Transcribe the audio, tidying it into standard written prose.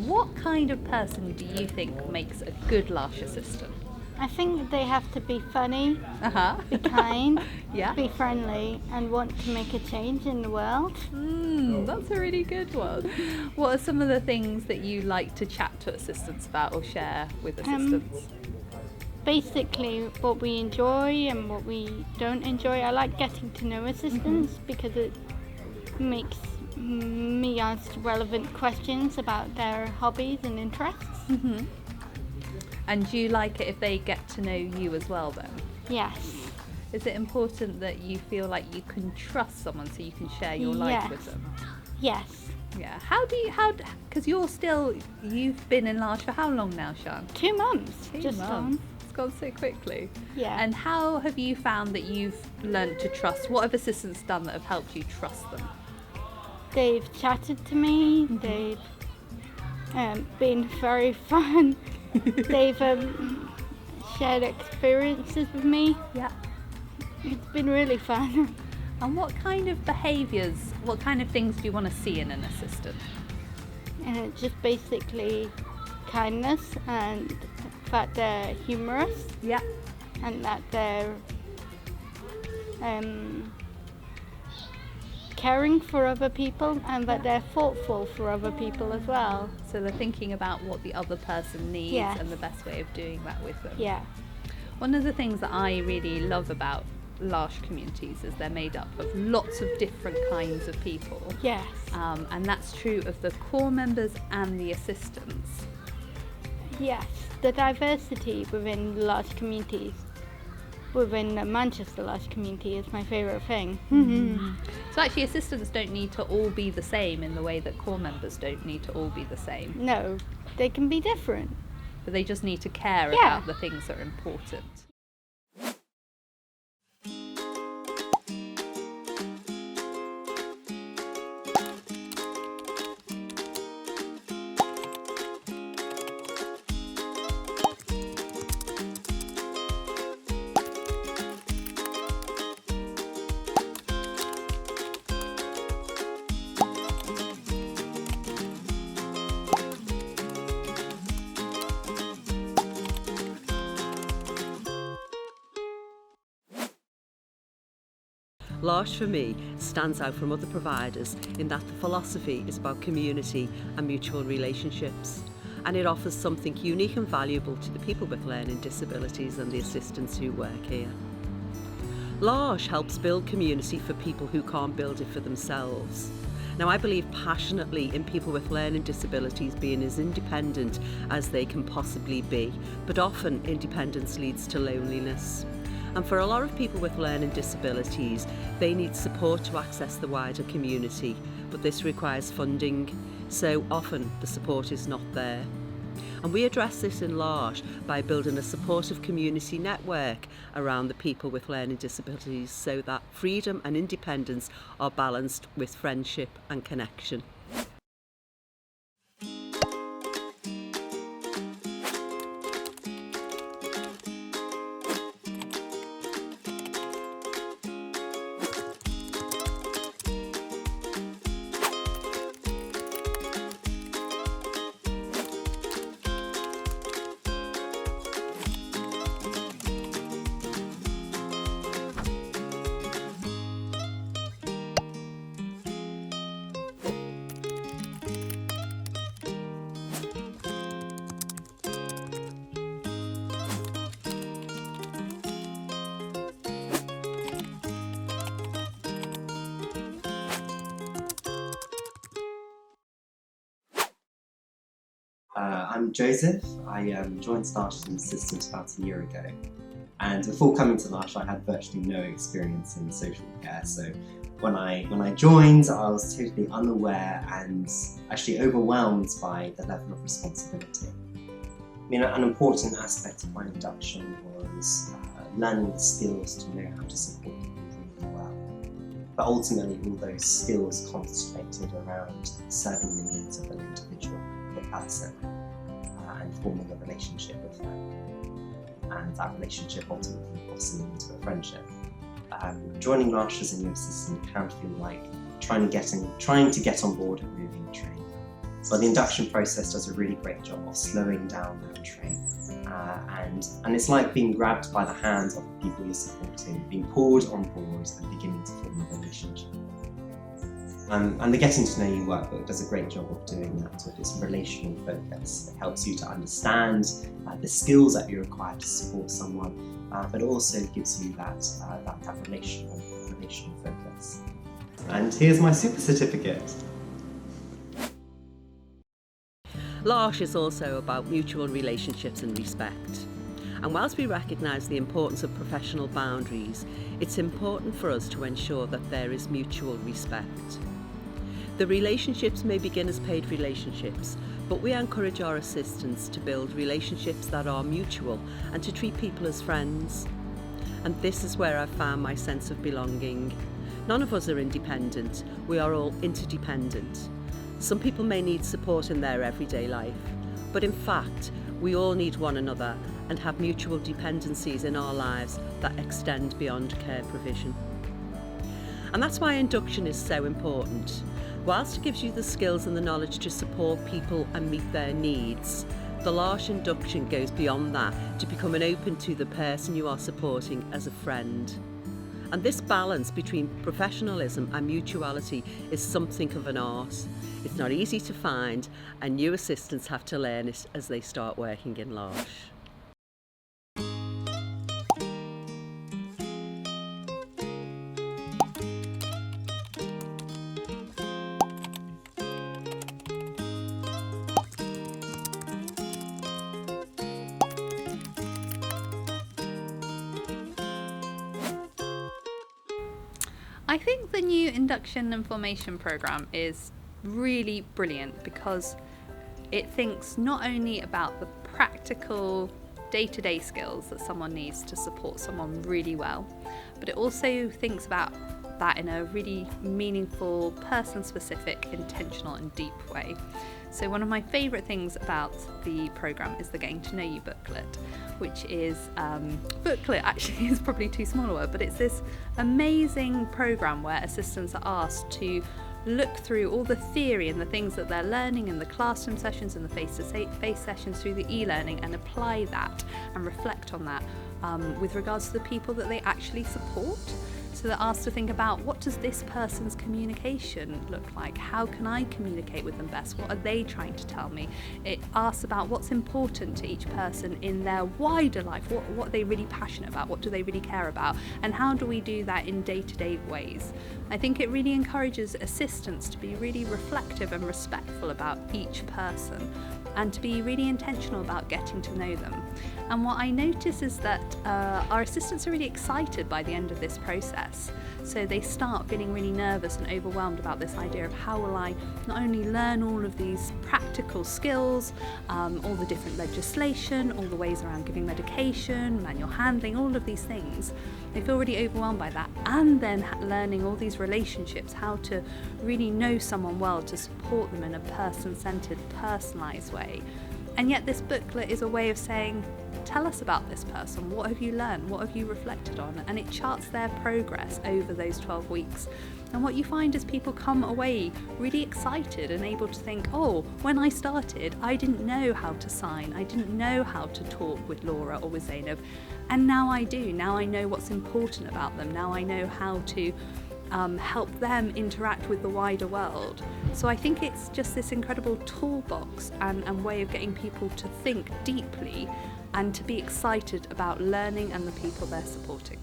What kind of person do you think makes a good Lush assistant? I think they have to be funny, Uh-huh. be kind, Yeah. be friendly, and want to make a change in the world. That's a really good one. What are some of the things that you like to chat to assistants about or share with assistants? Basically, what we enjoy and what we don't enjoy. I like getting to know assistants because it makes me ask relevant questions about their hobbies and interests. And do you like it if they get to know you as well then? Yes. Is it important that you feel like you can trust someone so you can share your life with them? Yes. Yeah. Because you've been in Lush for how long now, Sian? 2 months. 2 just months. on. It's gone so quickly. Yeah. And how have you found that you've learned to trust? What have assistants done that have helped you trust them? They've chatted to me. They've been very fun. They've shared experiences with me. Yeah. It's been really fun. And what kind of behaviours, what kind of things do you want to see in an assistant? And it's just basically kindness and the fact they're humorous. Yeah. And that they're caring for other people and that they're thoughtful for other people as well. So they're thinking about what the other person needs Yes. and the best way of doing that with them. Yeah. One of the things that I really love about Lush communities is they're made up of lots of different kinds of people. Yes. And that's true of the core members and the assistants. Yes. The diversity within large communities, within the Manchester Lush community, is my favourite thing. So actually assistants don't need to all be the same in the way that core members don't need to all be the same. No, they can be different. But they just need to care Yeah. about the things that are important. Lush, for me, stands out from other providers in that the philosophy is about community and mutual relationships, and it offers something unique and valuable to the people with learning disabilities and the assistants who work here. Lush helps build community for people who can't build it for themselves. Now, I believe passionately in people with learning disabilities being as independent as they can possibly be, but often independence leads to loneliness. And for a lot of people with learning disabilities, they need support to access the wider community, but this requires funding, so often the support is not there. And we address this in Lush by building a supportive community network around the people with learning disabilities so that freedom and independence are balanced with friendship and connection. I'm Joseph. I joined Lush as an assistant about a year ago, and before coming to Lush I had virtually no experience in social care, so when I joined I was totally unaware and actually overwhelmed by the level of responsibility. I mean, an important aspect of my induction was learning the skills to know how to support people really well, but ultimately all those skills concentrated around serving the needs of an individual person and forming a relationship with them, and that relationship ultimately blossomed into a friendship. Joining Lush as a new assistant can feel like trying to get on board a moving train. So the induction process does a really great job of slowing down that train. And it's like being grabbed by the hands of the people you're supporting, being pulled on board and beginning to form a relationship. And the Getting to Know You workbook does a great job of doing that with its relational focus. It helps you to understand the skills that you require to support someone, but it also gives you that relational focus. And here's my super certificate. L'Arche is also about mutual relationships and respect. And whilst we recognise the importance of professional boundaries, it's important for us to ensure that there is mutual respect. The relationships may begin as paid relationships, but we encourage our assistants to build relationships that are mutual and to treat people as friends. And this is where I found my sense of belonging. None of us are independent, we are all interdependent. Some people may need support in their everyday life, but in fact, we all need one another and have mutual dependencies in our lives that extend beyond care provision. And that's why induction is so important. Whilst it gives you the skills and the knowledge to support people and meet their needs, the L'Arche induction goes beyond that to becoming open to the person you are supporting as a friend. And this balance between professionalism and mutuality is something of an art. It's not easy to find, and new assistants have to learn it as they start working in L'Arche. I think the new induction and formation program is really brilliant because it thinks not only about the practical day-to-day skills that someone needs to support someone really well, but it also thinks about that in a really meaningful, person-specific, intentional and deep way. So one of my favourite things about the programme is the Getting to Know You booklet, which is, booklet actually is probably too small a word, but it's this amazing programme where assistants are asked to look through all the theory and the things that they're learning in the classroom sessions and the face-to-face sessions through the e-learning and apply that and reflect on that with regards to the people that they actually support. So they're asked to think about, what does this person's communication look like? How can I communicate with them best? What are they trying to tell me? It asks about what's important to each person in their wider life. What are they really passionate about? What do they really care about? And how do we do that in day-to-day ways? I think it really encourages assistants to be really reflective and respectful about each person and to be really intentional about getting to know them. And what I notice is that our assistants are really excited by the end of this process. So they start feeling really nervous and overwhelmed about this idea of how will I not only learn all of these practical skills, all the different legislation, all the ways around giving medication, manual handling, all of these things. They feel really overwhelmed by that, and then learning all these relationships, how to really know someone well to support them in a person-centered, personalised way. And yet this booklet is a way of saying, tell us about this person, what have you learned, what have you reflected on? And it charts their progress over those 12 weeks. And what you find is people come away really excited and able to think, oh, when I started, I didn't know how to sign, I didn't know how to talk with Laura or with Zainab, and now I do. Now I know what's important about them. Now I know how to help them interact with the wider world. So I think it's just this incredible toolbox and way of getting people to think deeply and to be excited about learning and the people they're supporting.